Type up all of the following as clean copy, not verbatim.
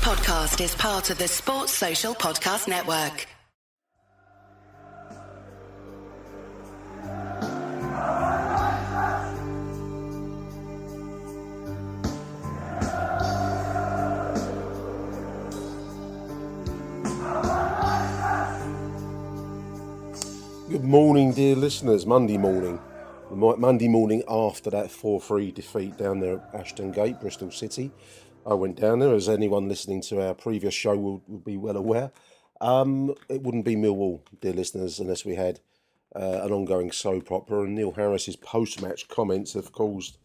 podcast is part of the Sports Social Podcast Network. Good morning, dear listeners. Monday morning after that 4-3 defeat down there at Achtung Gate, Bristol City. I went down there, as anyone listening to our previous show will be well aware. It wouldn't be Millwall, dear listeners, unless we had an ongoing soap opera. And Neil Harris's post-match comments have caused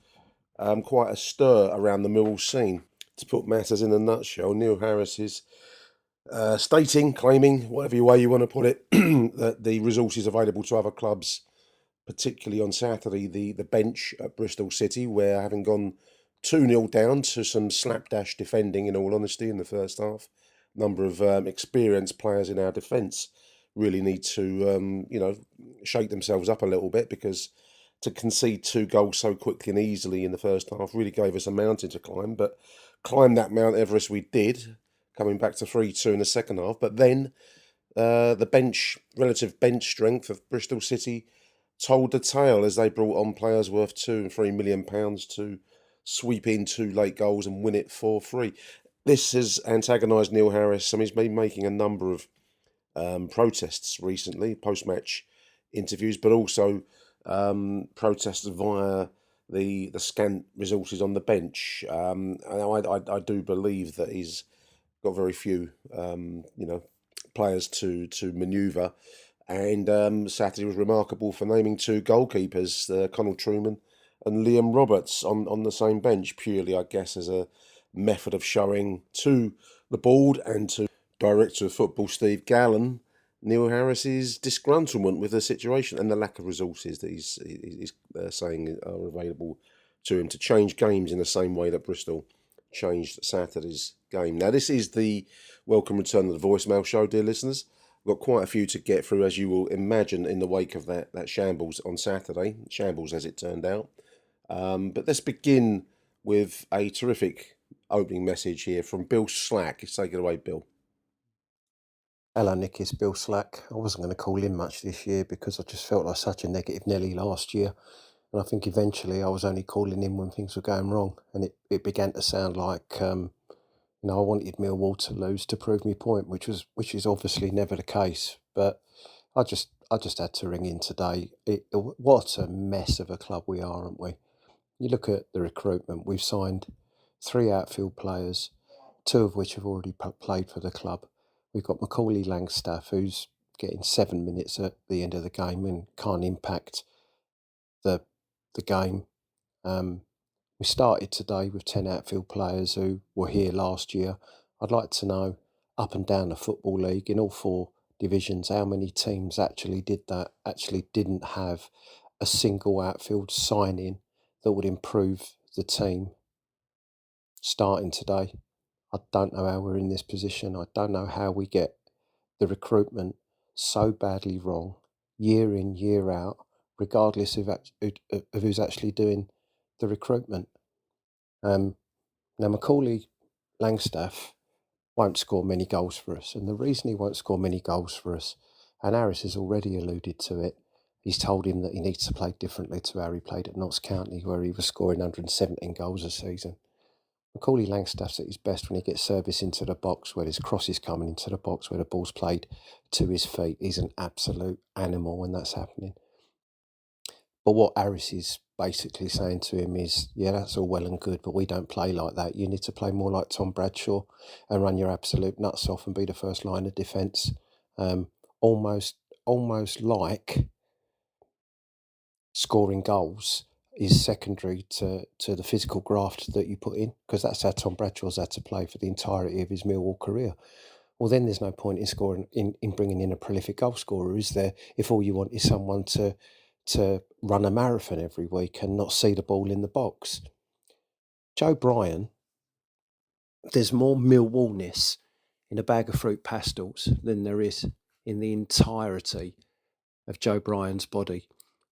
quite a stir around the Millwall scene. To put matters in a nutshell, Neil Harris is claiming, whatever way you want to put it, that the resources available to other clubs, particularly on Saturday, the bench at Bristol City, where having gone 2-0 down to some slapdash defending, in all honesty, in the first half, a number of experienced players in our defence really need to, shake themselves up a little bit, because to concede 2 goals so quickly and easily in the first half really gave us a mountain to climb. But climb that Mount Everest we did, coming back to 3-2 in the second half. But then the relative bench strength of Bristol City told the tale, as they brought on players worth £2 and £3 million to sweep in 2 late goals and win it 4-3. This has antagonised Neil Harris. He's been making a number of protests recently, post-match interviews, but also protests via the scant resources on the bench. I do believe that he's got very few, players to manoeuvre. And Saturday was remarkable for naming 2 goalkeepers, Connell Truman and Liam Roberts, on the same bench, purely, I guess, as a method of showing to the board and to Director of Football Steve Gallen Neil Harris's disgruntlement with the situation and the lack of resources that he's saying are available to him to change games in the same way that Bristol changed Saturday's game. Now, this is the welcome return of the voicemail show, dear listeners. We've got quite a few to get through, as you will imagine, in the wake of that shambles on Saturday. Shambles, as it turned out. But let's begin with a terrific opening message here from Bill Slack. Take it away, Bill. Hello, Nick. It's Bill Slack. I wasn't going to call in much this year because I just felt like such a negative Nelly last year. And I think eventually I was only calling in when things were going wrong. And it began to sound like, I wanted Millwall to lose to prove my point, which is obviously never the case. But I just had to ring in today. What a mess of a club we are, aren't we? You look at the recruitment. We've signed 3 outfield players, 2 of which have already played for the club. We've got Macaulay Langstaff, who's getting 7 minutes at the end of the game and can't impact the game. We started today with 10 outfield players who were here last year. I'd like to know, up and down the Football League, in all 4 divisions, how many teams actually did that, actually didn't have a single outfield sign-in that would improve the team starting today. I don't know how we're in this position. I don't know how we get the recruitment so badly wrong, year in, year out, regardless of who's actually doing the recruitment. Now, Macaulay Langstaff won't score many goals for us. And the reason he won't score many goals for us, and Harris has already alluded to it, he's told him that he needs to play differently to how he played at Notts County, where he was scoring 117 goals a season. Macaulay Langstaff's at his best when he gets service into the box, where his cross is coming into the box, where the ball's played to his feet. He's an absolute animal when that's happening. But what Harris is basically saying to him is, yeah, that's all well and good, but we don't play like that. You need to play more like Tom Bradshaw and run your absolute nuts off and be the first line of defence. Almost like scoring goals is secondary to the physical graft that you put in, because that's how Tom Bradshaw's had to play for the entirety of his Millwall career. Well, then there's no point in scoring in bringing in a prolific goal scorer, is there? If all you want is someone to run a marathon every week and not see the ball in the box. Joe Bryan, there's more Millwallness in a bag of fruit pastels than there is in the entirety of Joe Bryan's body.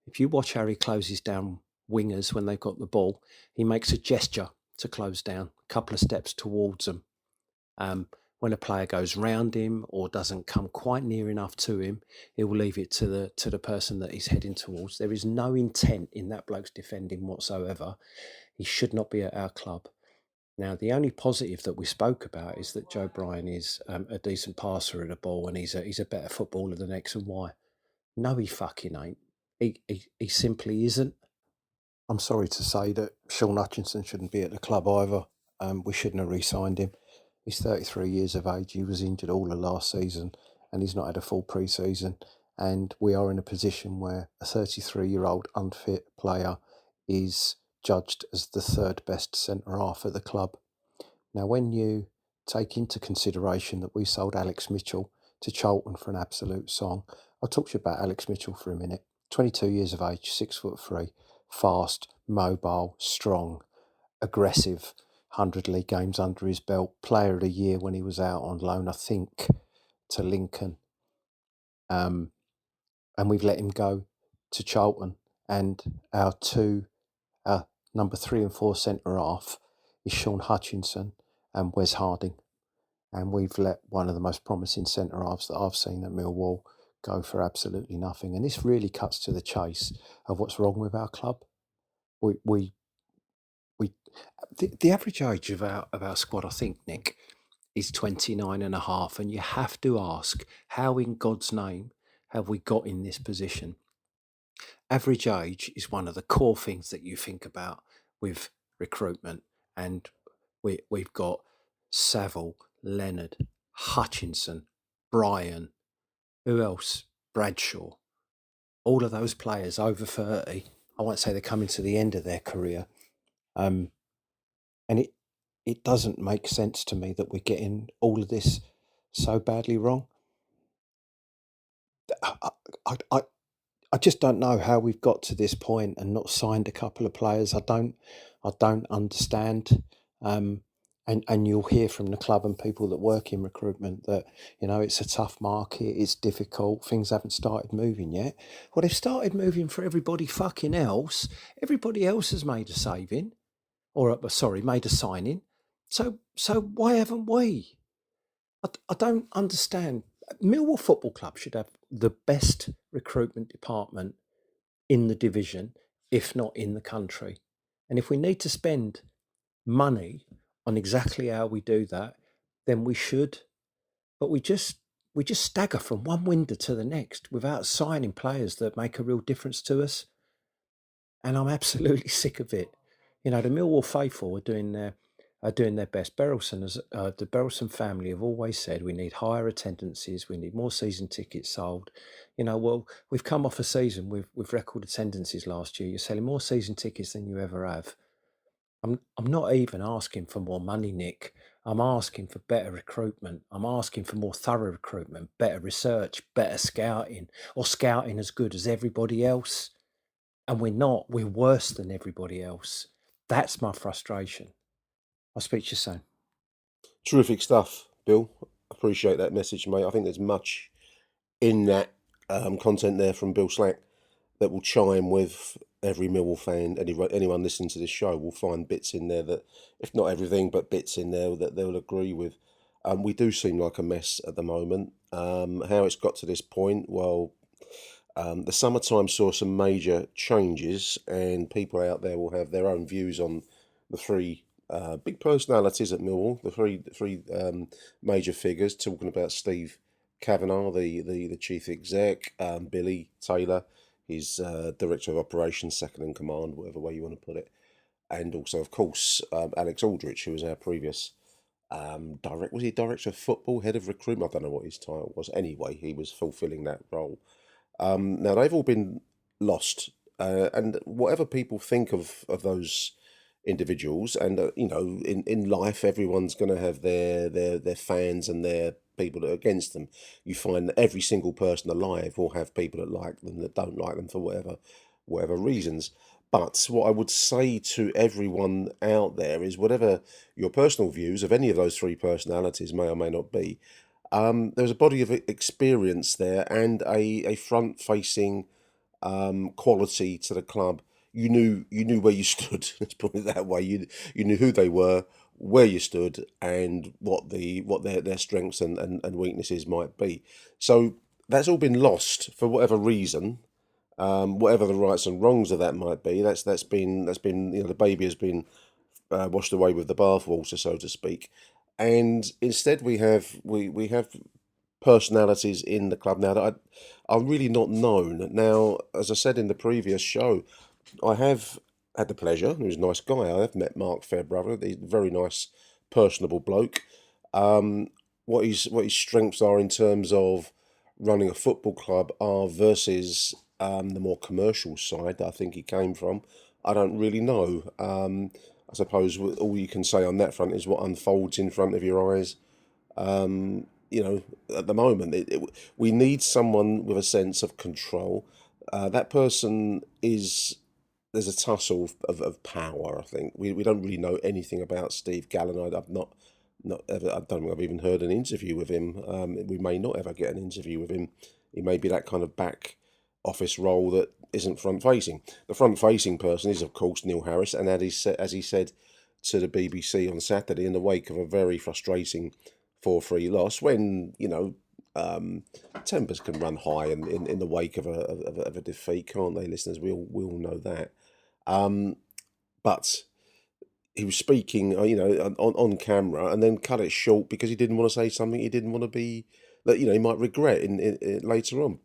If you watch how he closes down wingers when they've got the ball, he makes a gesture to close down, a couple of steps towards them. When a player goes round him or doesn't come quite near enough to him, he will leave it to the person that he's heading towards. There is no intent in that bloke's defending whatsoever. He should not be at our club. Now, the only positive that we spoke about is that Joe Bryan is a decent passer of the ball, and he's a better footballer than X and Y. No, he fucking ain't. He simply isn't. I'm sorry to say that Sean Hutchinson shouldn't be at the club either. We shouldn't have re-signed him. He's 33 years of age. He was injured all of last season, and he's not had a full pre-season. And we are in a position where a 33-year-old unfit player is judged as the third best centre-half at the club. Now, when you take into consideration that we sold Alex Mitchell to Charlton for an absolute song, I'll talk to you about Alex Mitchell for a minute. 22 years of age, 6'3", fast, mobile, strong, aggressive, 100 league games under his belt, player of the year when he was out on loan, I think, to Lincoln. And we've let him go to Charlton. And our number 3 and 4 centre-half is Sean Hutchinson and Wes Harding. And we've let one of the most promising centre-halves that I've seen at Millwall go for absolutely nothing. And this really cuts to the chase of what's wrong with our club. The average age of our squad, I think, Nick, is 29 and a half. And you have to ask, how in God's name have we got in this position? Average age is one of the core things that you think about with recruitment. And we've got Saville, Leonard, Hutchinson, Bryan, who else? Bradshaw. All of those players over 30. I won't say they're coming to the end of their career. And it doesn't make sense to me that we're getting all of this so badly wrong. I just don't know how we've got to this point and not signed a couple of players. I don't understand. And you'll hear from the club and people that work in recruitment that, it's a tough market, it's difficult, things haven't started moving yet. Well, they've started moving for everybody fucking else. Everybody else has made a saving, made a signing. So why haven't we? I don't understand. Millwall Football Club should have the best recruitment department in the division, if not in the country. And if we need to spend money on exactly how we do that, then we should. But we just stagger from one window to the next without signing players that make a real difference to us. And I'm absolutely sick of it. The Millwall faithful are doing their best. The Berylson family have always said we need higher attendances, we need more season tickets sold. Well, we've come off a season with record attendances last year. You're selling more season tickets than you ever have. I'm not even asking for more money, Nick. I'm asking for better recruitment. I'm asking for more thorough recruitment, better research, better scouting, or scouting as good as everybody else. And we're not. We're worse than everybody else. That's my frustration. I'll speak to you soon. Terrific stuff, Bill. Appreciate that message, mate. I think there's much in that content there from Bill Slack that will chime with every Millwall fan. Anyone listening to this show will find bits in there that, if not everything, but bits in there that they'll agree with. We do seem like a mess at the moment. How it's got to this point, well, the summertime saw some major changes, and people out there will have their own views on the three big personalities at Millwall, the three major figures, talking about Steve Kavanagh, the chief exec, Billy Taylor, his director of operations, second in command, whatever way you want to put it, and also, of course, Alex Aldrich, who was our previous was he director of football, head of recruitment? I don't know what his title was. Anyway, he was fulfilling that role. Now they've all been lost, and whatever people think of those individuals, and in life everyone's going to have their fans and their people that are against them. You find that every single person alive will have people that like them, that don't like them for whatever reasons. But what I would say to everyone out there is, whatever your personal views of any of those three personalities may or may not be, there's a body of experience there and a front-facing quality to the club. You knew where you stood. Let's put it that way. You knew who they were, where you stood and what their strengths and weaknesses might be. So that's all been lost for whatever reason, whatever the rights and wrongs of that might be. That's been the baby has been washed away with the bathwater, so to speak. And instead, we have personalities in the club now that are really not known. Now, as I said in the previous show, I have had the pleasure. He was a nice guy. I have met Mark Fairbrother. He's a very nice, personable bloke. Um, what his strengths are in terms of running a football club are versus the more commercial side that I think he came from. I don't really know. I suppose all you can say on that front is what unfolds in front of your eyes. At the moment, we need someone with a sense of control. That person is there's a tussle of power. I think we don't really know anything about Steve Gallen. I've not ever. I don't think I've even heard an interview with him. We may not ever get an interview with him. He may be that kind of back office role that isn't front facing. The front facing person is of course Neil Harris, and as he said to the BBC on Saturday in the wake of a very frustrating 4-3 loss, when tempers can run high in the wake of a defeat, can't they, listeners? We all know that. But he was speaking, on camera, and then cut it short because he didn't want to say something he didn't want to be that he might regret in later on.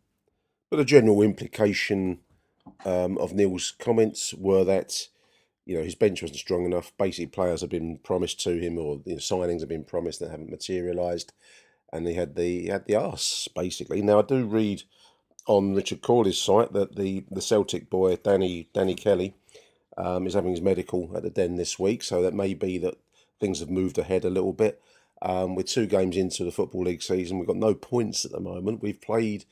But the general implication of Neil's comments were that his bench wasn't strong enough. Basically, players have been promised to him, or signings have been promised that haven't materialised, and he had the arse basically. Now I do read on Richard Corley's site that the Celtic boy Danny Kelly is having his medical at the Den this week, so that may be that things have moved ahead a little bit. With 2 games into the Football League season, we've got no points at the moment. We've played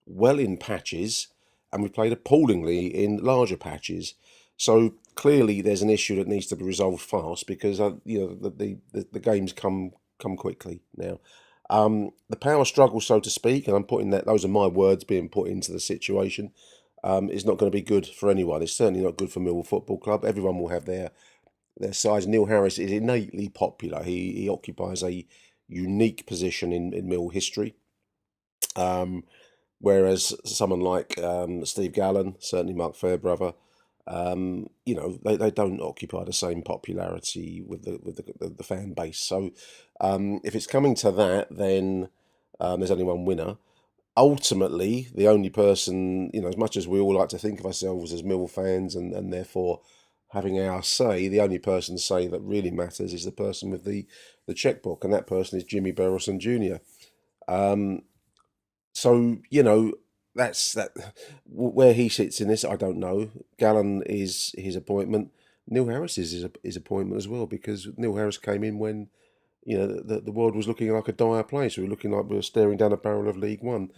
well in patches, and we've played appallingly in larger patches. So clearly, there's an issue that needs to be resolved fast because the games come quickly now. The power struggle, so to speak, and I'm putting those are my words being put into the situation, is not going to be good for anyone. It's certainly not good for Millwall Football Club. Everyone will have their size. Neil Harris is innately popular. He occupies a unique position in Mill history. Whereas someone like Steve Gallen, certainly Mark Fairbrother, they don't occupy the same popularity with the fan base. So if it's coming to that, then there's only one winner. Ultimately, the only person, as much as we all like to think of ourselves as Mill fans and therefore having our say, the only person's say that really matters is the person with the checkbook, and that person is Jimmy Berylson Jr. So that's that. Where he sits in this, I don't know. Gallen is his appointment. Neil Harris is his appointment as well, because Neil Harris came in when the world was looking like a dire place. We were looking like we were staring down a barrel of League One.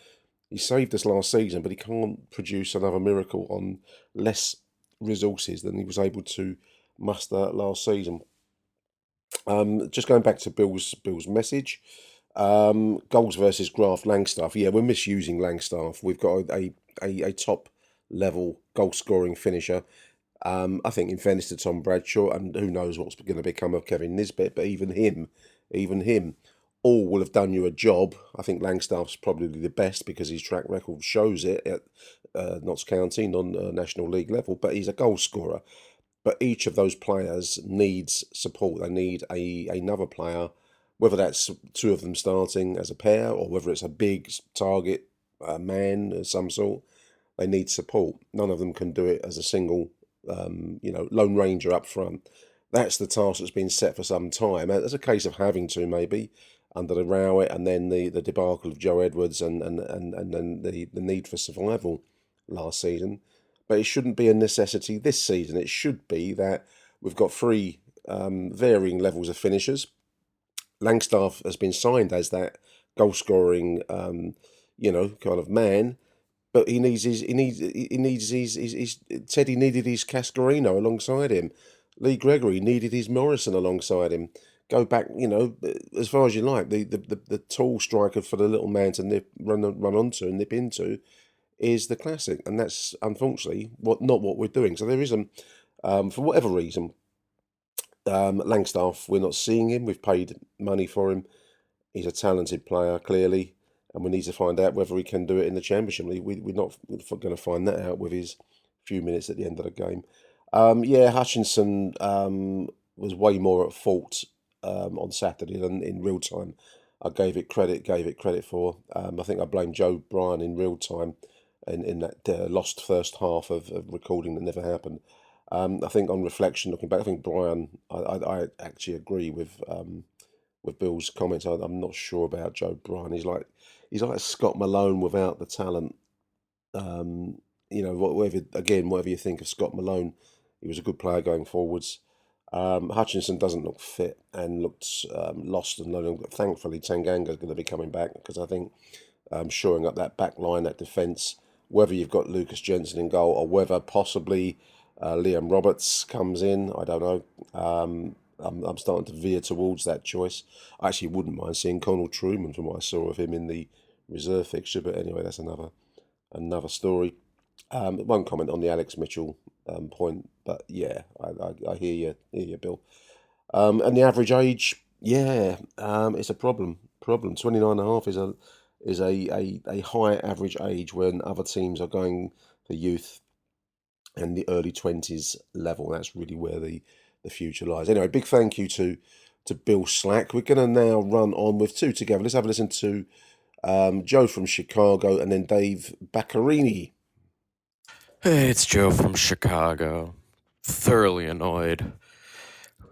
He saved us last season, but he can't produce another miracle on less resources than he was able to muster last season. Just going back to Bill's message. Goals versus Graf Langstaff. Yeah, we're misusing Langstaff. We've got a top level goal scoring finisher. I think in fairness to Tom Bradshaw, and who knows what's going to become of Kevin Nisbet, but even him, all will have done you a job. I think Langstaff's probably the best because his track record shows it at Notts County, non-National League level, but he's a goal scorer. But each of those players needs support. They need another player, whether that's 2 of them starting as a pair or whether it's a big target man of some sort. They need support. None of them can do it as a single, lone ranger up front. That's the task that's been set for some time. It's a case of having to, maybe, under the Rowett and then the debacle of Joe Edwards and then the need for survival last season. But it shouldn't be a necessity this season. It should be that we've got 3 varying levels of finishers. Langstaff has been signed as that goal scoring, kind of man, but he needs his Teddy needed his Cascarino alongside him. Lee Gregory needed his Morrison alongside him. Go back, as far as you like. The tall striker for the little man to run onto and nip into is the classic, and that's unfortunately not what we're doing. So there isn't, for whatever reason, Langstaff, we're not seeing him. We've paid money for him. He's a talented player, clearly, and we need to find out whether he can do it in the Championship League. We're not going to find that out with his few minutes at the end of the game. Hutchinson was way more at fault on Saturday than in real time. I gave it credit for. I think I blamed Joe Bryan in real time in that lost first half of recording that never happened. I think on reflection, looking back, I think Bryan, I actually agree with Bill's comments. I'm not sure about Joe Bryan. He's like Scott Malone without the talent. Whatever you think of Scott Malone, he was a good player going forwards. Hutchinson doesn't look fit and looked lost and lonely. Thankfully, Tanganga's going to be coming back because I think shoring up that back line, that defence, whether you've got Lucas Jensen in goal or whether possibly Liam Roberts comes in, I don't know. I'm starting to veer towards that choice. I actually wouldn't mind seeing Connell Truman from what I saw of him in the reserve fixture, but anyway, that's another story. Won't comment on the Alex Mitchell point, but yeah, I hear you, Bill. And the average age, it's a problem. 29 and a half is a high average age when other teams are going for youth and the early 20s level. That's really where the future lies. Anyway, big thank you to Bill Slack. We're going to now run on with two together. Let's have a listen to Joe from Chicago and then Dave Baccarini. Hey, it's Joe from Chicago. Thoroughly annoyed.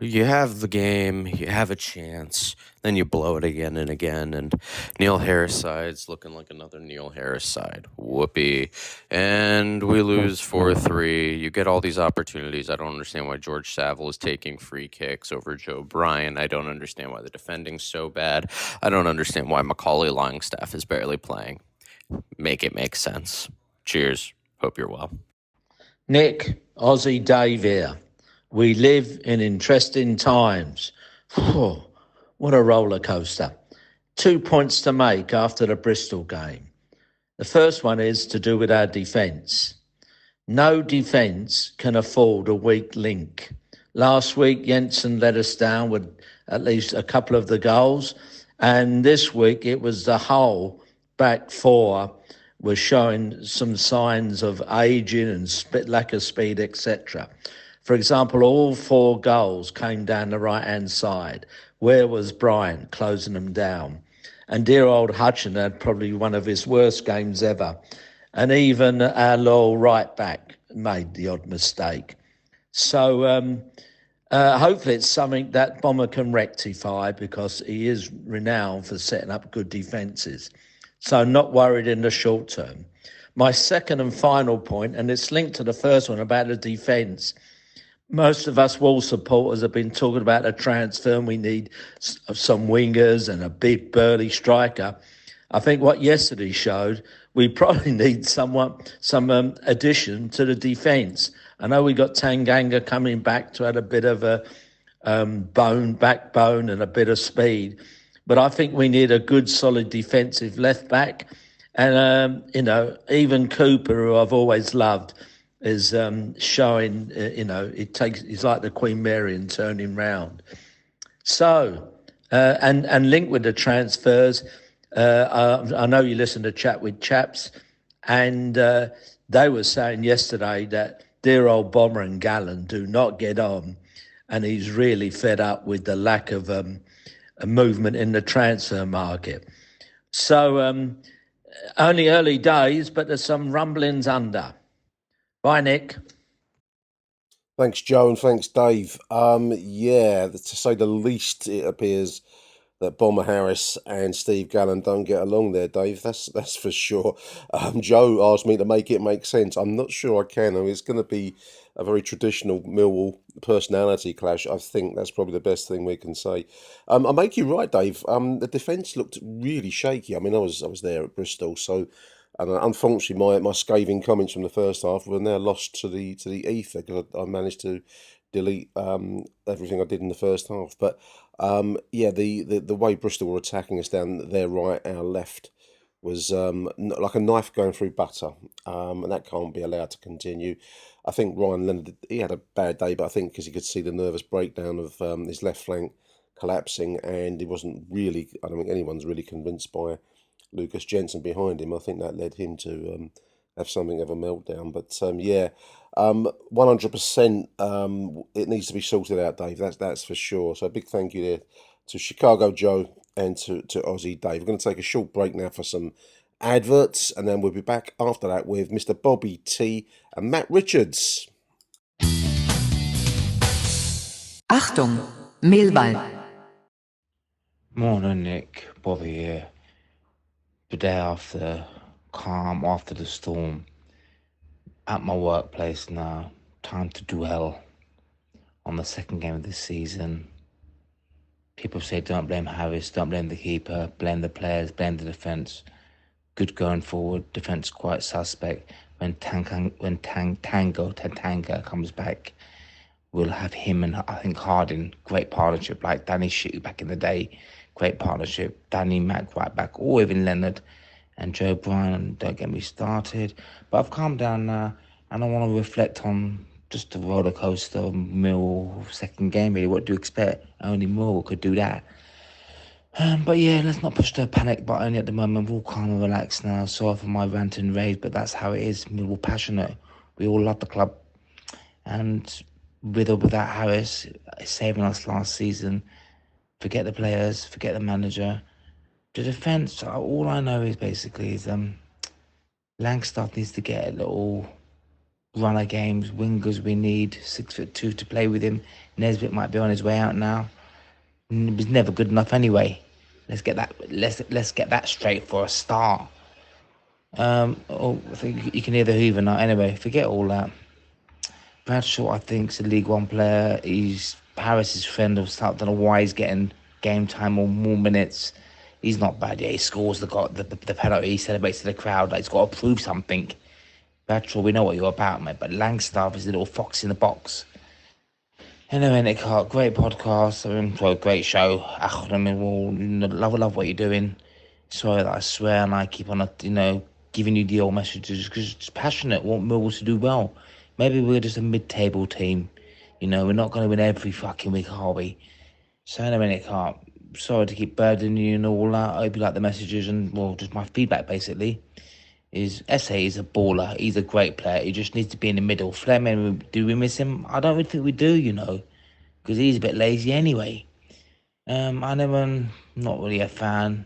You have the game, you have a chance, then you blow it again and again, and Neil Harris side's looking like another Neil Harris side. Whoopee. And we lose 4-3. You get all these opportunities. I don't understand why George Saville is taking free kicks over Joe Bryan. I don't understand why the defending's so bad. I don't understand why Macaulay Longstaff is barely playing. Make it make sense. Cheers. Hope you're well. Nick, Aussie Dave here. We live in interesting times. What a roller coaster. 2 points to make after the Bristol game. The first one is to do with our defence. No defence can afford a weak link. Last week, Jensen let us down with at least a couple of the goals. And this week, it was the whole back four was showing some signs of ageing and lack of speed, etc. For example, all 4 goals came down the right-hand side. Where was Bryan closing them down? And dear old Hutchinson had probably one of his worst games ever. And even our loyal right-back made the odd mistake. So hopefully it's something that Bomber can rectify because he is renowned for setting up good defences. So not worried in the short term. My second and final point, and it's linked to the first one about the defence. Most of us Wall supporters have been talking about a transfer and we need some wingers and a big burly striker. I think what yesterday showed, we probably need some addition to the defence. I know we got Tanganga coming back to add a bit of a backbone and a bit of speed. But I think we need a good, solid defensive left back. And, even Cooper, who I've always loved, is showing, he's like the Queen Mary and turning round. So, and linked with the transfers, I know you listen to Chat with Chaps, and they were saying yesterday that dear old Bomber and Gallen do not get on, and he's really fed up with the lack of a movement in the transfer market. So only early days, but there's some rumblings under. Bye, Nick. Thanks, Joe, and thanks, Dave. To say the least, it appears that Bomber Harris and Steve Gallen don't get along there, Dave. That's for sure. Joe asked me to make it make sense. I'm not sure I can. I mean, it's going to be a very traditional Millwall personality clash. I think that's probably the best thing we can say. I make you right, Dave. The defence looked really shaky. I mean, I was there at Bristol, so unfortunately my scathing comments from the first half were now lost to the ether because I managed to delete everything I did in the first half. But the way Bristol were attacking us down their right, our left, was like a knife going through butter, and that can't be allowed to continue. I think Ryan Leonard, he had a bad day, but I think because he could see the nervous breakdown of his left flank collapsing, and he wasn't really, I don't think anyone's really convinced by Lucas Jensen behind him. I think that led him to have something of a meltdown. But 100%, it needs to be sorted out, Dave. That's for sure. So a big thank you there to Chicago Joe and to Aussie Dave. We're going to take a short break now for some adverts, and then we'll be back after that with Mr. Bobby T and Matt Richards. Achtung, Millwall. Morning, Nick. Bobby here. The day after, calm after the storm. At my workplace now. Time to dwell on the second game of this season. People say don't blame Harris, don't blame the keeper, blame the players, blame the defence. Good going forward. Defence quite suspect. When Tanganga comes back, we'll have him and I think Harding, great partnership, like Danny Shittu back in the day, great partnership. Danny Mack right back, or even Leonard and Joe Bryan, don't get me started. But I've calmed down now and I want to reflect on just the roller coaster of Mill second game really. What do you expect? Only Mill could do that. But yeah, let's not push the panic button at the moment. We're all calm and relaxed now. Sorry for my rant and rave, but that's how it is. We're passionate. We all love the club. And with or without Harris saving us last season, forget the players, forget the manager. The defence, all I know is basically Langstaff needs to get a little run of games. Wingers we need, 6'2" to play with him. Nesbitt might be on his way out now. It was never good enough anyway. Let's get that straight for a start. I think you can hear the Hoover now. Anyway, forget all that. Bradshaw, I think, is a League One player. He's Harris's friend of start. Don't know why he's getting game time or more minutes. He's not bad. Yeah, he scores the penalty. He celebrates to the crowd. Like he's got to prove something. Bradshaw, we know what you're about, mate. But Langstaff is a little fox in the box. Anyway, Nick Hart, great podcast. Great show. Achtung, Millwall, love what you're doing. Sorry that I swear and I keep on, giving you the old messages because it's passionate. Want Millwall to do well. Maybe we're just a mid-table team. We're not going to win every fucking week, are we? So anyway, Nick Hart, sorry to keep burdening you and all that. I hope you like the messages and, just my feedback basically. Essay is a baller. He's a great player. He just needs to be in the middle. Fleming, do we miss him? I don't really think we do, because he's a bit lazy anyway. I never, not really a fan.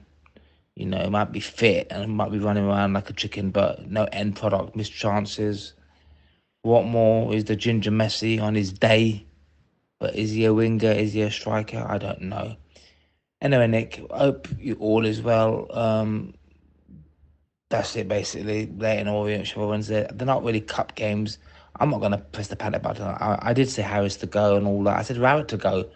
He might be fit and might be running around like a chicken, but no end product, missed chances. What more is the Ginger Messi on his day? But is he a winger? Is he a striker? I don't know. Anyway, Nick, hope you all is well. That's it, basically. Leighton Orient, Sheffield Wednesday. They're not really cup games. I'm not going to press the panic button. I did say Harris to go and all that. I said Rowett to go.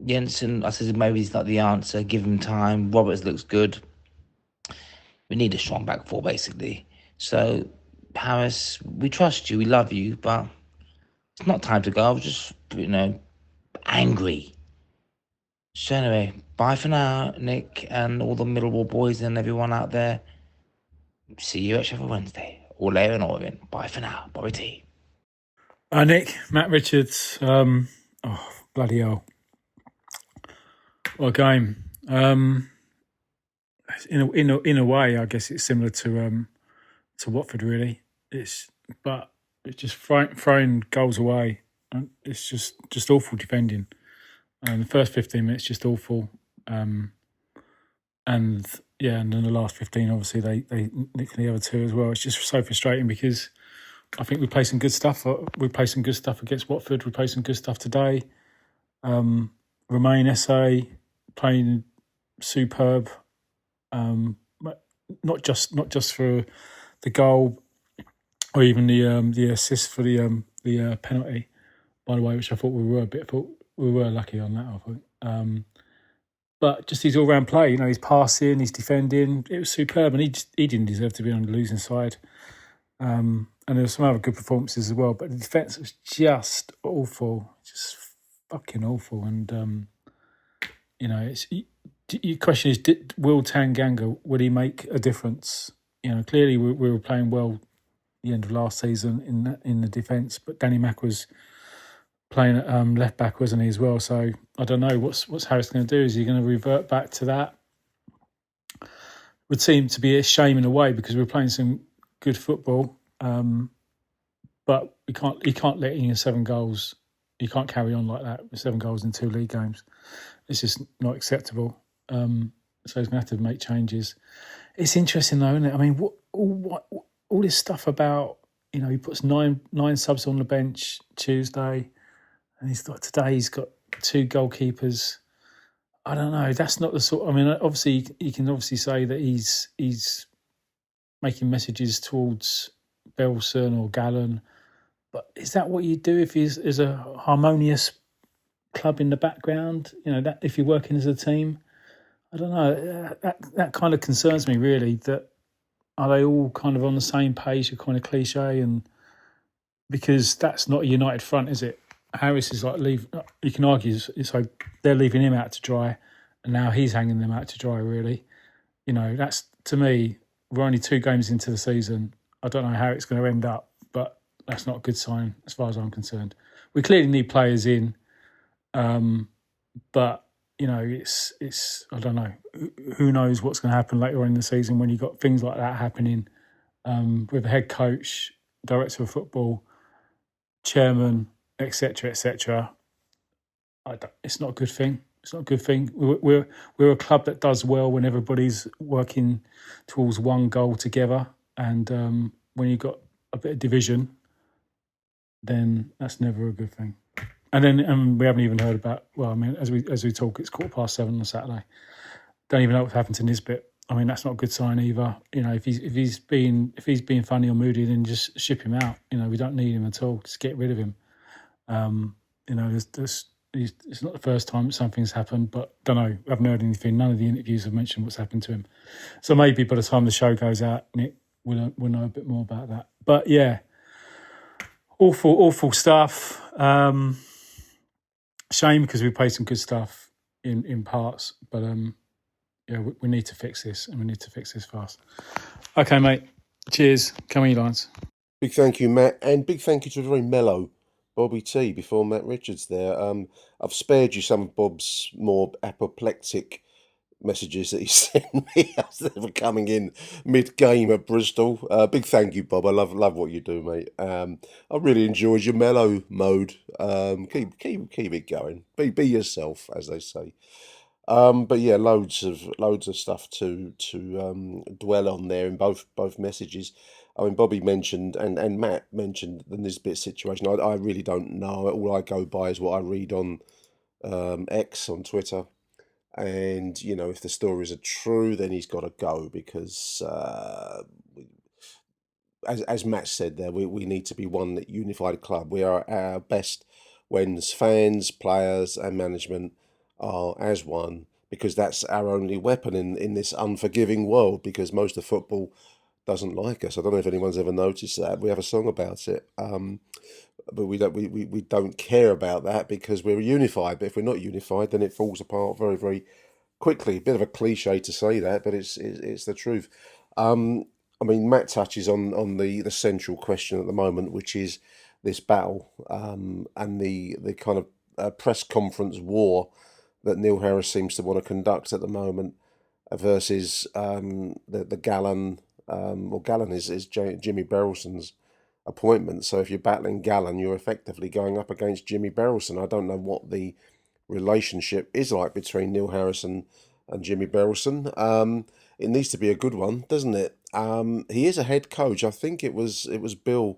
Jensen, I said maybe he's not the answer. Give him time. Roberts looks good. We need a strong back four, basically. So, Harris, we trust you. We love you. But it's not time to go. I was just, angry. So anyway, bye for now, Nick, and all the Millwall boys and everyone out there. See you at Sheffield Wednesday. Or later in Orient. Bye for now. Bobby T. Hi, Nick. Matt Richards. Bloody hell. What a game. In a way, I guess it's similar to Watford, really. It's just throwing goals away. And it's just awful defending. The first 15 minutes just awful, and then the last 15, obviously they nicked the other two as well. It's just so frustrating because I think we play some good stuff. We play some good stuff against Watford. We play some good stuff today. Romain SA playing superb. Not just for the goal or even the assist for the penalty, by the way, which I thought we were lucky on that, I think. But just his all-round play, his passing, his defending, it was superb, and he didn't deserve to be on the losing side. And there were some other good performances as well, but the defence was just awful, just fucking awful. And Your question is, will Tanganga, would he make a difference? Clearly we were playing well the end of last season in the defence, but Danny Mack was playing at left back, wasn't he, as well? So I don't know what's Harris going to do. Is he going to revert back to that? Would seem to be a shame in a way because we're playing some good football, but he can't let in 7 goals. You can't carry on like that with 7 goals in 2 league games. It's just not acceptable. So he's going to have to make changes. It's interesting though, isn't it? I mean, all this stuff about, he puts nine subs on the bench Tuesday, and today he's got 2 goalkeepers. I don't know. That's not the sort. I mean, obviously you can obviously say that he's making messages towards Belson or Gallen, but is that what you do if there's a harmonious club in the background? That if you're working as a team, I don't know. That kind of concerns me really. That are they all kind of on the same page? A kind of cliche, and because that's not a united front, is it? Harris is like you can argue it's like they're leaving him out to dry, and now he's hanging them out to dry. Really, that's, to me, we're only 2 games into the season. I don't know how it's going to end up, but that's not a good sign as far as I'm concerned. We clearly need players in, but it's I don't know. Who knows what's going to happen later on in the season when you've got things like that happening with a head coach, director of football, chairman, etc., etc. It's not a good thing. It's not a good thing. We're a club that does well when everybody's working towards one goal together, and when you've got a bit of division, then that's never a good thing. And then we haven't even heard about. Well, I mean, as we talk, it's 7:15 on Saturday. Don't even know what's happened to Nisbet. I mean, that's not a good sign either. If he's being funny or moody, then just ship him out. We don't need him at all. Just get rid of him. It's not the first time something's happened, but don't know. I haven't heard anything. None of the interviews have mentioned what's happened to him. So maybe by the time the show goes out, Nick, we'll know a bit more about that. But yeah, awful stuff. Shame because we played some good stuff in parts, but we need to fix this, and we need to fix this fast. Okay, mate. Cheers. Come on, you lines. Big thank you, Matt, and big thank you to the very mellow Bobby T before Matt Richards there. I've spared you some of Bob's more apoplectic messages that he sent me as they were coming in mid-game at Bristol. Big thank you, Bob. I love what you do, mate. I really enjoyed your mellow mode. Keep it going. Be yourself, as they say. But yeah, loads of stuff to dwell on there in both messages. I mean, Bobby mentioned and Matt mentioned the Nisbet situation. I really don't know. All I go by is what I read on X on Twitter. And if the stories are true, then he's got to go because, as Matt said there, we need to be one unified club. We are at our best when fans, players, and management are as one, because that's our only weapon in this unforgiving world. Because most of football doesn't like us. I don't know if anyone's ever noticed that. We have a song about it, but we don't care about that because we're unified. But if we're not unified, then it falls apart very, very quickly. A bit of a cliche to say that, but it's the truth. I mean, Matt touches on the central question at the moment, which is this battle and the kind of press conference war that Neil Harris seems to want to conduct at the moment versus the Gallen. Well, Gallen is Jimmy Berylson's appointment. So if you're battling Gallen, you're effectively going up against Jimmy Berylson. I don't know what the relationship is like between Neil Harris and Jimmy Berylson. It needs to be a good one, doesn't it? He is a head coach. I think it was Bill.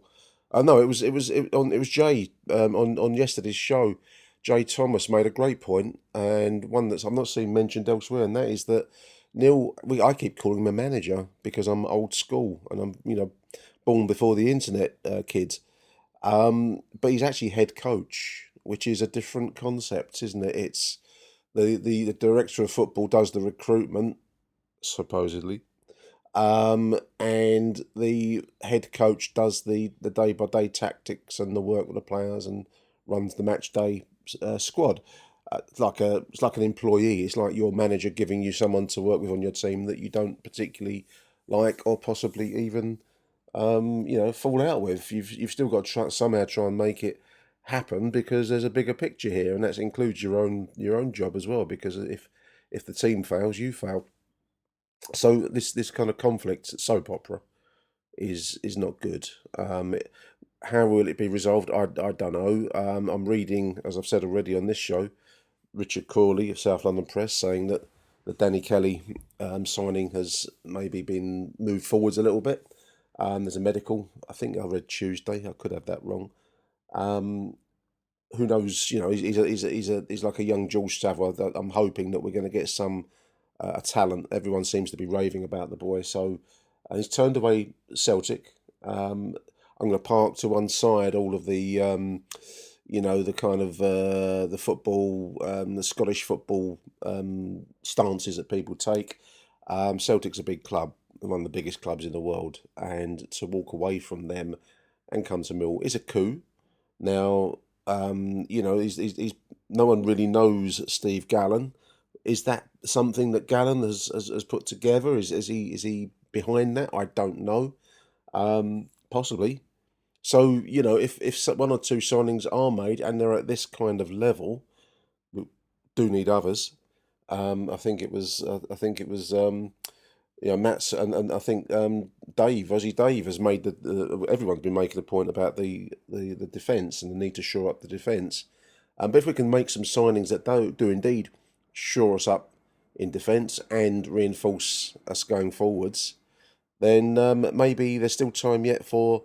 No, it was Jay on yesterday's show. Jay Thomas made a great point, and one that I'm not seeing mentioned elsewhere, and that is that Neil. I keep calling him a manager because I'm old school and I'm born before the internet, kids. But he's actually head coach, which is a different concept, isn't it? It's the director of football does the recruitment, supposedly, and the head coach does the day-by-day tactics and the work with the players and runs the match day squad. it's like an employee. It's like your manager giving you someone to work with on your team that you don't particularly like, or possibly even fall out with. You've still got to somehow try and make it happen, because there's a bigger picture here, and that includes your own job as well. Because if the team fails, you fail. So this kind of conflict, soap opera, is not good. How will it be resolved? I don't know. I'm reading, as I've said already on this show, Richard Corley of South London Press saying that the Danny Kelly signing has maybe been moved forwards a little bit. There's a medical, I think I read Tuesday. I could have that wrong. Who knows? He's like a young George Savard. I'm hoping that we're going to get some a talent. Everyone seems to be raving about the boy. So he's turned away Celtic. I'm going to park to one side all of the, the kind of the football, the Scottish football stances that people take. Celtic's a big club, one of the biggest clubs in the world, and to walk away from them and come to Mill is a coup. Now, he's no one really knows Steve Gallen. Is that something that Gallen has put together? Is he behind that? I don't know. Possibly. So, if one or two signings are made and they're at this kind of level, we do need others. I think it was Matt's, and I think Aussie Dave has made everyone's been making a point about the defence and the need to shore up the defence. But if we can make some signings that do indeed shore us up in defence and reinforce us going forwards, then maybe there's still time yet for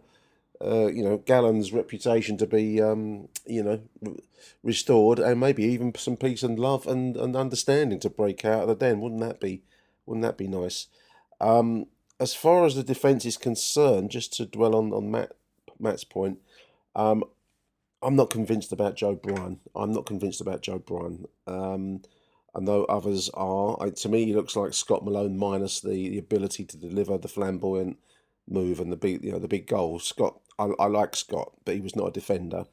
Gallen's reputation to be restored, and maybe even some peace and love and understanding to break out of the den. Wouldn't that be nice? As far as the defence is concerned, just to dwell on Matt's point, I'm not convinced about Joe Bryan. I know others are. To me, he looks like Scott Malone minus the ability to deliver the flamboyant move and the big goal. Scott, I like Scott, but he was not a defender.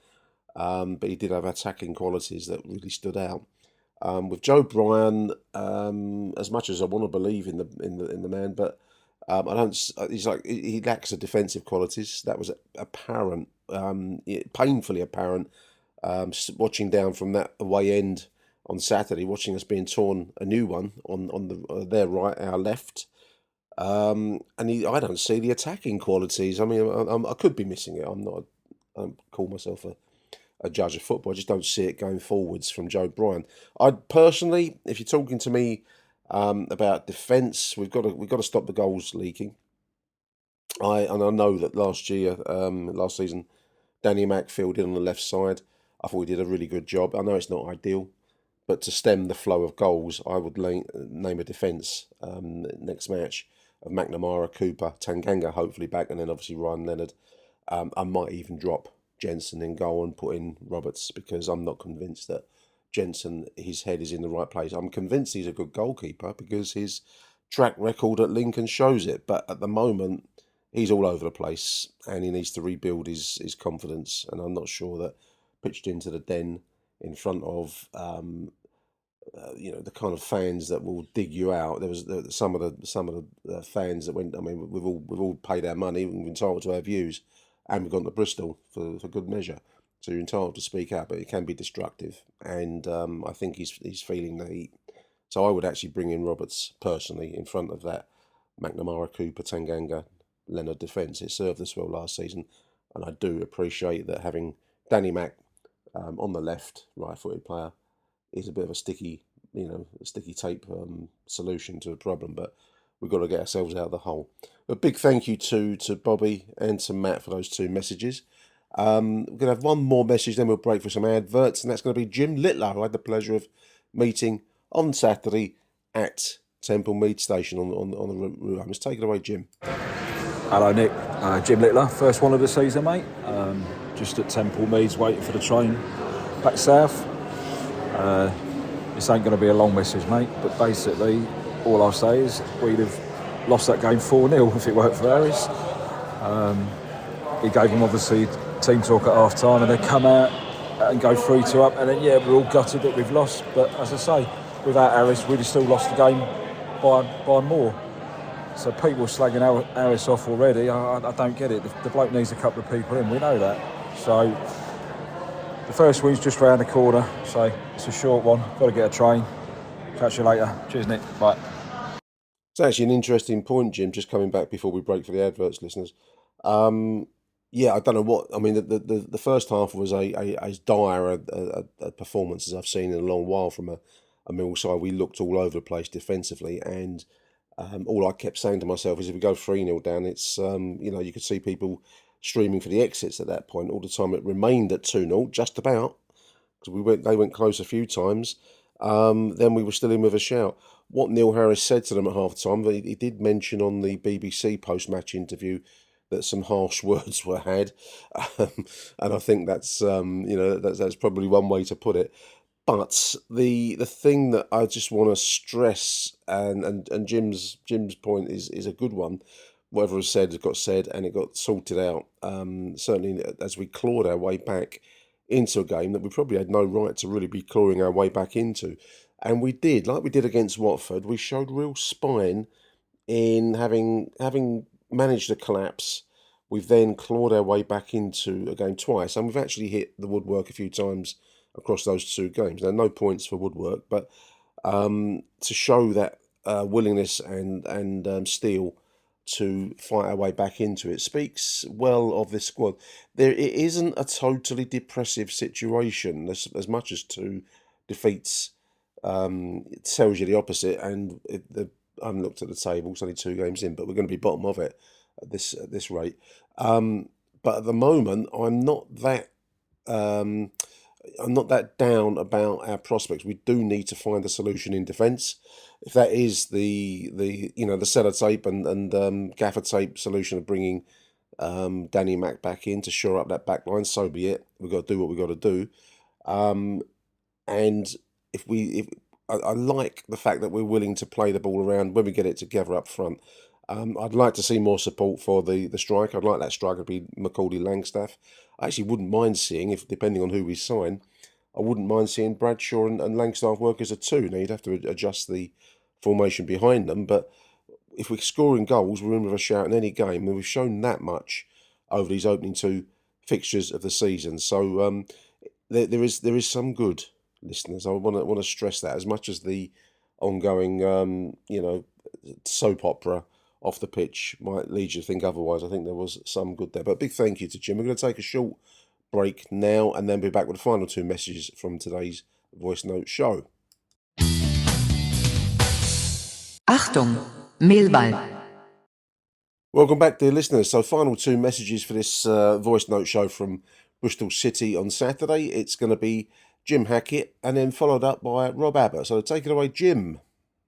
But he did have attacking qualities that really stood out. With Joe Bryan, as much as I want to believe in the man, but I don't. He lacks the defensive qualities. That was apparent, painfully apparent. Watching down from that away end on Saturday, watching us being torn a new one on their right, our left. And I don't see the attacking qualities. I mean, I could be missing it. I don't call myself a judge of football. I just don't see it going forwards from Joe Bryan. I personally, if you're talking to me about defence, we've got to stop the goals leaking. I know that last season, Danny Mack filled in on the left side. I thought he did a really good job. I know it's not ideal, but to stem the flow of goals, I would name a defence next match of McNamara, Cooper, Tanganga hopefully back, and then obviously Ryan Leonard. I might even drop Jensen in goal and put in Roberts, because I'm not convinced that Jensen, his head is in the right place. I'm convinced he's a good goalkeeper because his track record at Lincoln shows it, but at the moment he's all over the place and he needs to rebuild his confidence, and I'm not sure that pitched into the den in front of the kind of fans that will dig you out. There was some of the fans that went. I mean, we've all paid our money. We're entitled to our views, and we've gone to Bristol for good measure. So you're entitled to speak out, but it can be destructive. And I think he's feeling the heat. So I would actually bring in Roberts personally in front of that McNamara, Cooper, Tanganga, Leonard defence. It served us well last season, and I do appreciate that having Danny Mack on the left, right-footed player, is a bit of a sticky tape solution to the problem, but we've got to get ourselves out of the hole. A big thank you to Bobby and to Matt for those two messages. We're going to have one more message, then we'll break for some adverts, and that's going to be Jim Littler, who I had the pleasure of meeting on Saturday at Temple Mead Station on the route home. Let's take it away, Jim. Hello, Nick. Jim Littler, first one of the season, mate. Just at Temple Meads, waiting for the train back south. This ain't going to be a long message, mate, but basically all I'll say is we'd have lost that game 4-0 if it weren't for Harris. He gave them obviously team talk at half time, and they come out and go 3-2 up, and then we're all gutted that we've lost. But as I say, without Harris, we'd have still lost the game by more. So people slagging Harris off already. I don't get it. The bloke needs a couple of people in. We know that. So the first win's just round the corner. So it's a short one. Got to get a train. Catch you later. Cheers, Nick. Bye. It's actually an interesting point, Jim, just coming back before we break for the adverts, listeners. Yeah, I don't know what... I mean, the first half was as dire a performance as I've seen in a long while from a Mill side. We looked all over the place defensively, and all I kept saying to myself is if we go 3-0 down, it's, you could see people streaming for the exits at that point. All the time it remained at 2-0, just about, because they went close a few times. Then we were still in with a shout. What Neil Harris said to them at half time, he did mention on the BBC post-match interview that some harsh words were had, and I think that's that's probably one way to put it. But the thing that I just want to stress, and Jim's point is a good one. Whatever was said got said, and it got sorted out. Certainly, as we clawed our way back into a game that we probably had no right to really be clawing our way back into. And we did, like we did against Watford, we showed real spine in having managed a collapse. We've then clawed our way back into a game twice, and we've actually hit the woodwork a few times across those two games. Now, no points for woodwork, but to show that willingness and steel to fight our way back into it speaks well of this squad. It isn't a totally depressive situation as much as two defeats it tells you the opposite. And I haven't looked at the table; it's only 2 games in, but we're going to be bottom of it at this rate. But at the moment, I'm not that down about our prospects. We do need to find a solution in defence. If that is the sellotape and gaffer tape solution of bringing Danny Mack back in to shore up that back line, so be it. We've got to do what we've got to do. And I like the fact that we're willing to play the ball around when we get it together up front. I'd like to see more support for the striker. I'd like that striker to be Macaulay Langstaff. I actually wouldn't mind seeing, if depending on who we sign, I wouldn't mind seeing Bradshaw and Langstaff work as a 2. Now, you'd have to adjust the formation behind them, but if we're scoring goals, we're in with a shout in any game, and we've shown that much over these opening 2 fixtures of the season. So there is some good, listeners. I want to stress that, as much as the ongoing soap opera off the pitch might lead you to think otherwise. I think there was some good there. But big thank you to Jim. We're going to take a short break now and then be back with the final 2 messages from today's voice note show. Achtung, Millwall. Welcome back, dear listeners. So final 2 messages for this voice note show from Bristol City on Saturday. It's going to be Jim Hackett and then followed up by Rob Abbott. So take it away, Jim.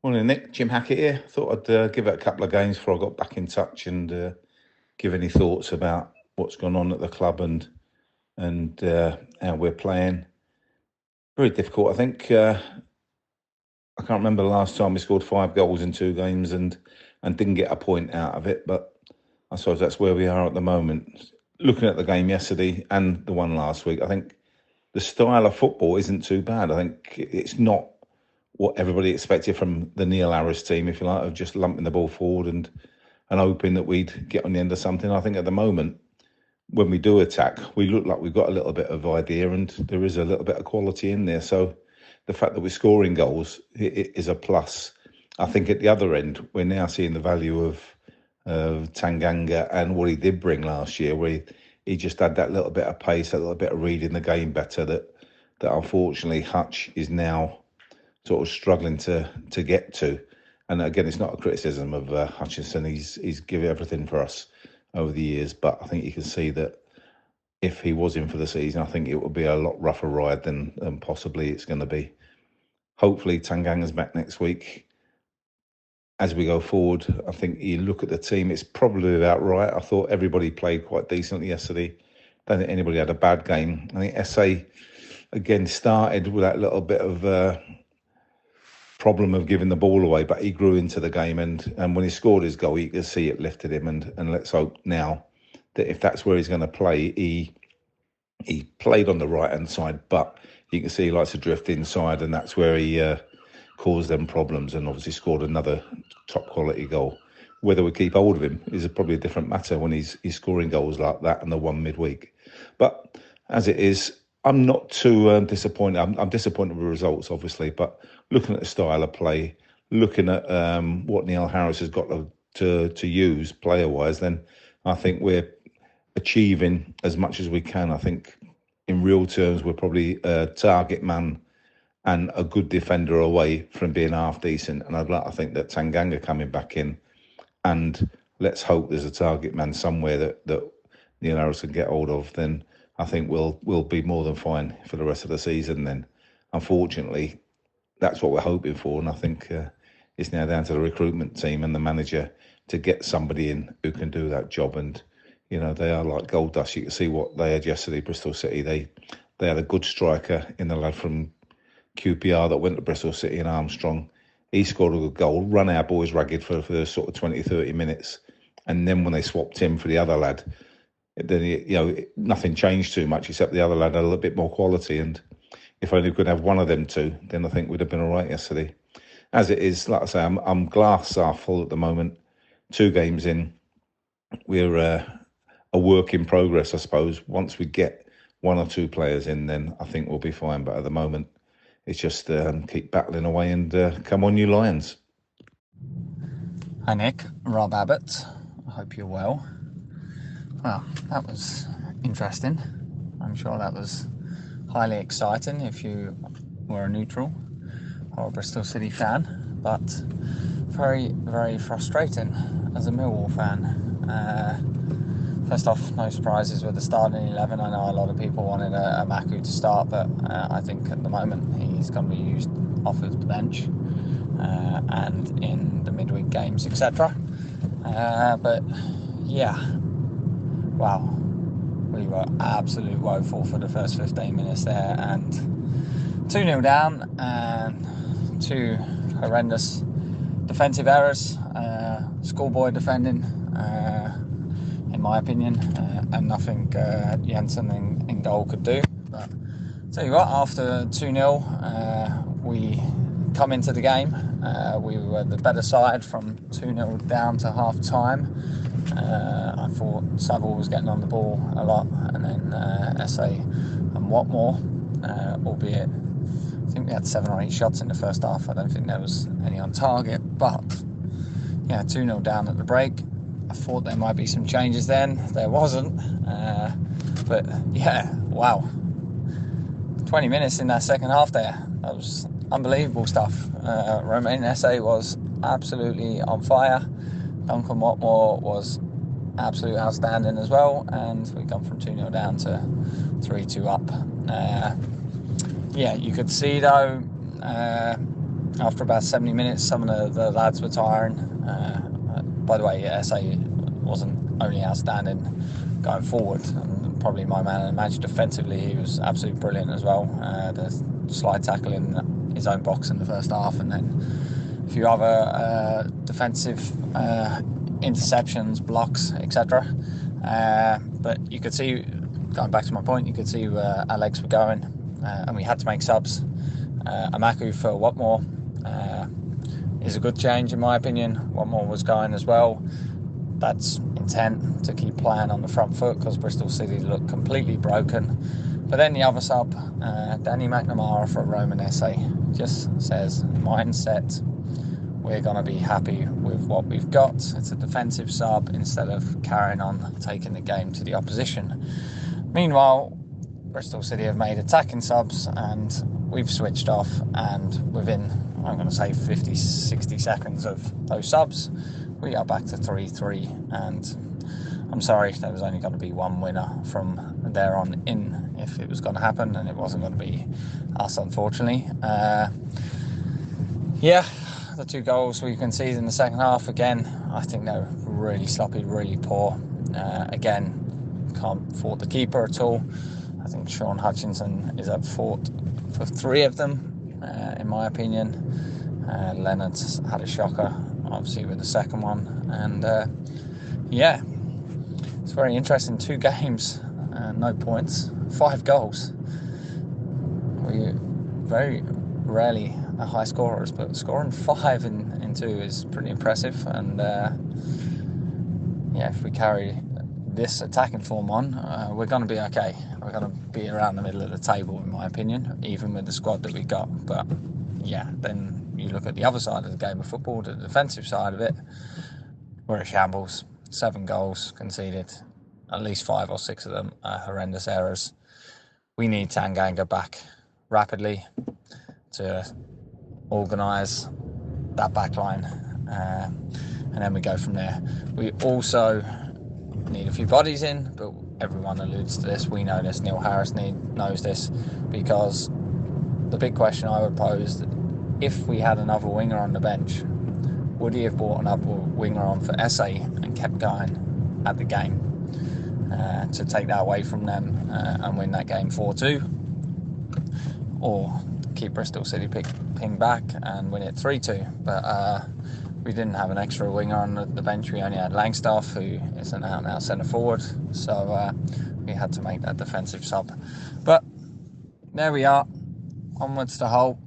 Morning, Nick. Jim Hackett here. Thought I'd give it a couple of games before I got back in touch and give any thoughts about what's gone on at the club and how we're playing. Very difficult, I think. I can't remember the last time we scored 5 goals in 2 games and didn't get a point out of it, but I suppose that's where we are at the moment. Looking at the game yesterday and the one last week, I think the style of football isn't too bad. I think it's not what everybody expected from the Neil Harris team, if you like, of just lumping the ball forward and hoping that we'd get on the end of something. I think at the moment, when we do attack, we look like we've got a little bit of idea and there is a little bit of quality in there. So the fact that we're scoring goals is a plus. I think at the other end, we're now seeing the value of Tanganga and what he did bring last year, where he just had that little bit of pace, that little bit of reading the game better that unfortunately Hutch is now sort of struggling to get to. And again, it's not a criticism of Hutchinson. He's given everything for us over the years, but I think you can see that if he was in for the season, I think it would be a lot rougher ride than possibly it's going to be. Hopefully Tanganga's back next week. As we go forward, I think you look at the team, it's probably about right. I thought everybody played quite decently yesterday. Don't think anybody had a bad game. I think SA, again, started with that little bit of problem of giving the ball away, but he grew into the game. And when he scored his goal, you could see it lifted him. And let's hope now that if that's where he's going to play, he he played on the right-hand side, but you can see he likes to drift inside, and that's where he caused them problems, and obviously scored another top-quality goal. Whether we keep hold of him is probably a different matter when he's scoring goals like that and the one midweek. But as it is, I'm not too disappointed. I'm disappointed with the results, obviously, but looking at the style of play, looking at what Neil Harris has got to use player-wise, then I think we're achieving as much as we can. I think in real terms, we're probably a target man and a good defender away from being half decent. And I'd like to think that Tanganga coming back in, and let's hope there's a target man somewhere that Neil Harris can get hold of, then I think we'll be more than fine for the rest of the season. Then, unfortunately, that's what we're hoping for, and I think it's now down to the recruitment team and the manager to get somebody in who can do that job. And they are like gold dust. You can see what they had yesterday, Bristol City. They had a good striker in the lad from QPR that went to Bristol City in Armstrong. He scored a good goal, run our boys ragged for the sort of 20, 30 minutes. And then when they swapped him for the other lad, then nothing changed too much, except the other lad had a little bit more quality. And if only we could have one of them two, then I think we'd have been all right yesterday. As it is, like I say, I'm glass half full at the moment. 2 games in, we're a work in progress, I suppose. Once we get 1 or 2 players in, then I think we'll be fine. But at the moment, it's just keep battling away and come on, you Lions. Hi Nick, Rob Abbott. I hope you're well. Well, that was interesting. I'm sure that was highly exciting if you were a neutral or a Bristol City fan, but very, very frustrating as a Millwall fan. First off, no surprises with the starting 11. I know a lot of people wanted a Maku to start, but I think at the moment he's going to be used off of the bench and in the midweek games, etc. But yeah, wow, we were absolutely woeful for the first 15 minutes there, and 2-0 down and 2 horrendous defensive errors, schoolboy defending, in my opinion, and nothing Jensen in goal could do. But tell you what, after 2-0, we come into the game. We were the better side from 2-0 down to half time. I thought Saville was getting on the ball a lot, and then SA and Watmore, albeit I think we had 7 or 8 shots in the first half. I don't think there was any on target, but yeah, 2-0 down at the break. I thought there might be some changes then. There wasn't. But yeah, wow. 20 minutes in that second half there. That was unbelievable stuff. Romain Esse was absolutely on fire. Duncan Watmore was absolutely outstanding as well. And we come from 2-0 down to 3-2 up. Yeah, you could see though, after about 70 minutes, some of the lads were tiring. By the way, SA wasn't only outstanding going forward, and probably my man of the match defensively, he was absolutely brilliant as well. The slide tackle in his own box in the first half, and then a few other defensive interceptions, blocks, etc. But you could see, going back to my point, you could see where our legs were going, and we had to make subs. Amaku for Watmore is a good change in my opinion. Watmore was going as well. That's intent to keep playing on the front foot because Bristol City looked completely broken. But then the other sub, Danny McNamara for Roman Esse, just says mindset. We're going to be happy with what we've got. It's a defensive sub instead of carrying on taking the game to the opposition. Meanwhile, Bristol City have made attacking subs and we've switched off, and within, I'm going to say 50, 60 seconds of those subs, we are back to 3-3, and I'm sorry, there was only going to be one winner from there on in if it was going to happen, and it wasn't going to be us, unfortunately. Yeah, the 2 goals we conceded in the second half, again, I think they're really sloppy, really poor. Again, can't fault the keeper at all. I think Sean Hutchinson is at fault for 3 of them, in my opinion. Leonard's had a shocker, obviously, with the second one. And yeah, it's very interesting. 2 games, no points. 5 goals. We very rarely are high scorers, but scoring 5 in 2 is pretty impressive. And if we carry this attacking form on, we're going to be okay. We're going to be around the middle of the table, in my opinion, even with the squad that we got. But then you look at the other side of the game of football, the defensive side of it, we're a shambles. 7 goals conceded, at least 5 or 6 of them are horrendous errors. We need Tanganga back rapidly to organise that back line, and then we go from there. We also need a few bodies in, but everyone alludes to this. We know this. Neil Harris knows this, because the big question I would pose, if we had another winger on the bench, would he have brought another winger on for SA and kept going at the game to take that away from them and win that game 4-2, or keep Bristol City ping back and win it 3-2? But we didn't have an extra winger on the bench. We only had Langstaff, who is an out-and-out centre forward, so we had to make that defensive sub. But there we are, onwards to Hull.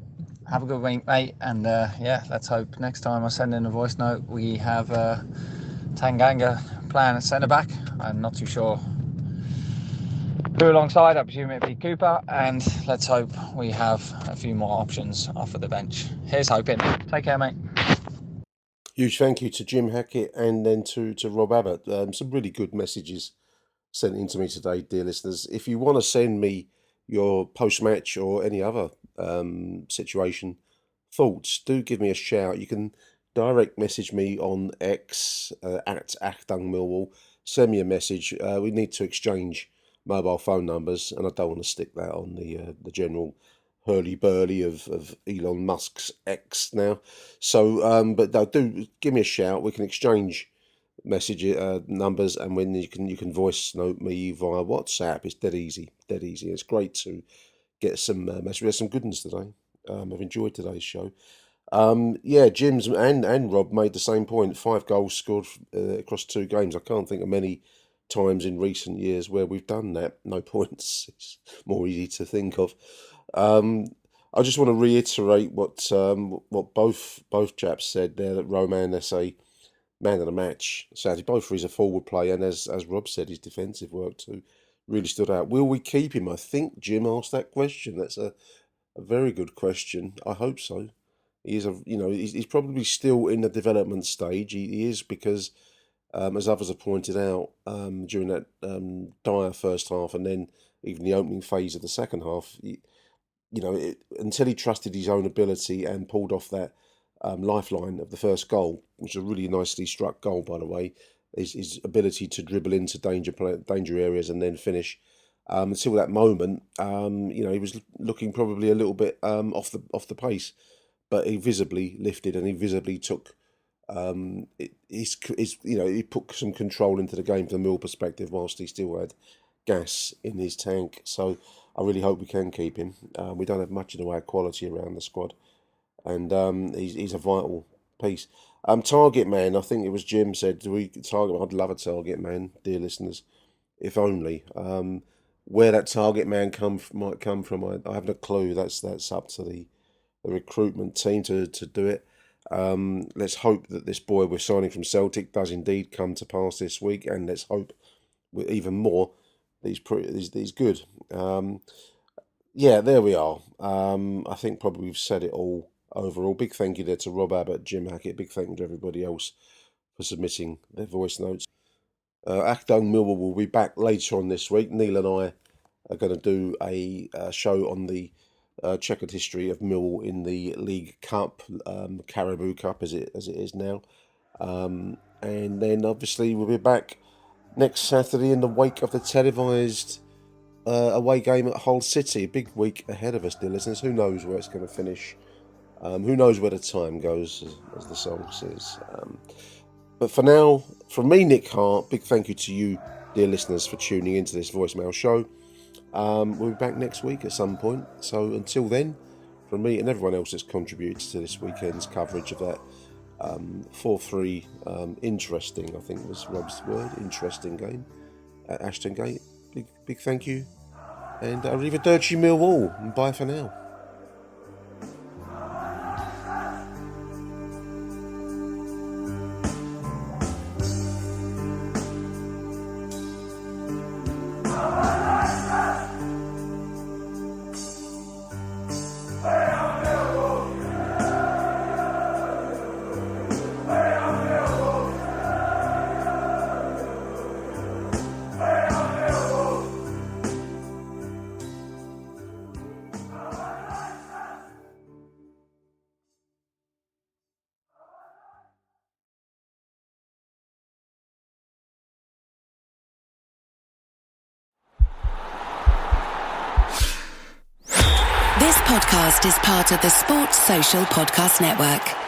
Have a good week, mate, and let's hope next time I send in a voice note we have Tanganga playing at centre back. I'm not too sure who alongside. I presume it'd be Cooper, and let's hope we have a few more options off of the bench. Here's hoping. Take care, mate. Huge thank you to Jim Hackett and then to Rob Abbott. Some really good messages sent in to me today, dear listeners. If you want to send me your post-match or any other situation thoughts, do give me a shout. You can direct message me on X at Achtung Millwall. Send me a message. We need to exchange mobile phone numbers, and I don't want to stick that on the general hurly-burly of Elon Musk's X now. So, but no, do give me a shout. We can exchange message numbers, and when you can voice note me via WhatsApp. It's dead easy. It's great to get some messages. There's some good ones today. I've enjoyed today's show. Jim's and Rob made the same point. 5 goals scored across 2 games. I can't think of many times in recent years where we've done that. No points. It's more easy to think of. I just want to reiterate what both chaps said there, that Roman SA, man of the match Saturday, both for his forward play and as Rob said, his defensive work too really stood out. Will we keep him? I think Jim asked that question. That's a very good question. I hope so. He's he's probably still in the development stage. He is, because as others have pointed out, during that dire first half and then even the opening phase of the second half, until he trusted his own ability and pulled off that lifeline of the first goal, which was a really nicely struck goal, by the way, his ability to dribble into danger areas and then finish. Until that moment, he was looking probably a little bit off the pace, but he visibly lifted and he visibly took. He put some control into the game from the Mill perspective, whilst he still had gas in his tank. So I really hope we can keep him. We don't have much in the way of quality around the squad, and he's a vital piece. Target man, I think it was Jim said, do we target? I'd love a target man, dear listeners, if only. Where that target man might come from, I haven't a clue. That's up to the recruitment team to do it. Let's hope that this boy we're signing from Celtic does indeed come to pass this week, and let's hope even more that he's good. There we are. I think probably we've said it all overall. Big thank you there to Rob Abbott, Jim Hackett. Big thank you to everybody else for submitting their voice notes. Achtung Millwall will be back later on this week. Neil and I are going to do a show on the checkered history of Millwall in the League Cup, Caribou Cup as it is now, and then obviously we'll be back next Saturday in the wake of the televised away game at Hull City. A big week ahead of us, dear listeners. Who knows where it's going to finish? Who knows where the time goes, as the song says. But for now, from me, Nick Hart, big thank you to you, dear listeners, for tuning into this voicemail show. We'll be back next week at some point. So until then, from me and everyone else that's contributed to this weekend's coverage of that 4-3 interesting, I think was Rob's word, interesting game at Ashton Gate. Big thank you. And Arrivederci Millwall, and bye for now. This podcast is part of the Sports Social Podcast Network.